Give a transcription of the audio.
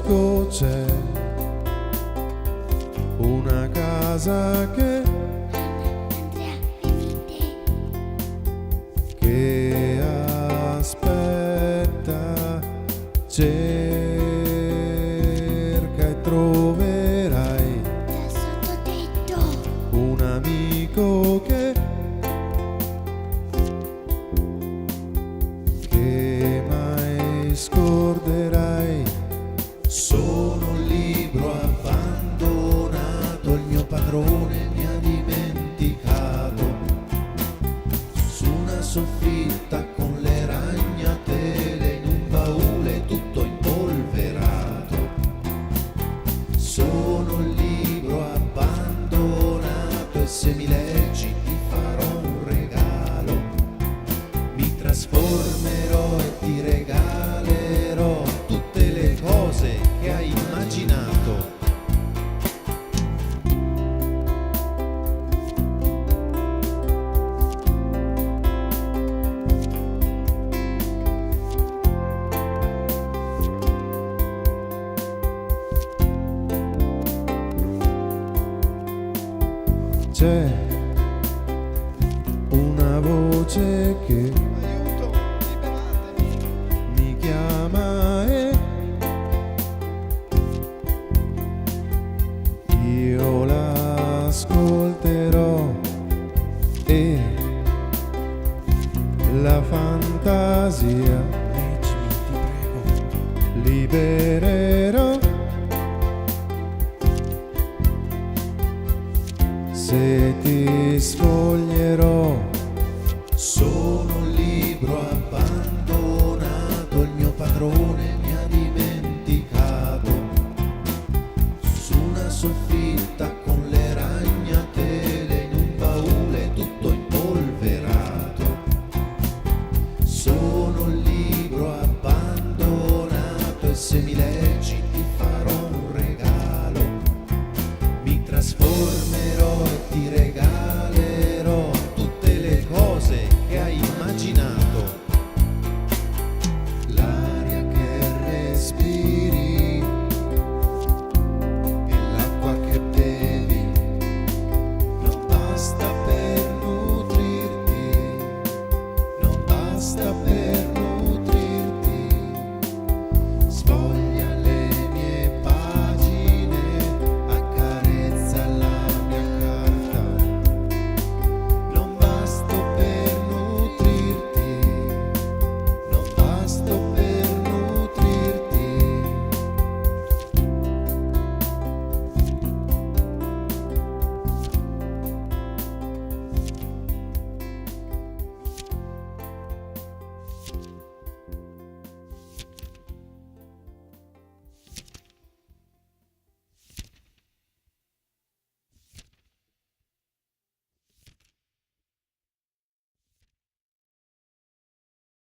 bosco c'è una casa che aspetta, cerca e troverai un amico che mai scorderai. Sono un libro abbandonato, il mio padrone mi ha dimenticato. Su una soffitta con le ragnatele, in un baule tutto impolverato. Sono un libro abbandonato e se mi leggi ti farò un regalo. Mi trasformerò e ti regalerò tutte le cose che hai immaginato. C'è una voce che mi chiama e io l'ascolterò e la fantasia Leggimi, ti prego. libererò. Se ti sfoglierò, Sono un libro abbandonato, il mio padrone mi ha dimenticato. Su una soffitta con le ragnatele, in un baule tutto impolverato. Sono un libro abbandonato e se mi leggi ti farò un regalo. Mi trasformerò e ti regalerò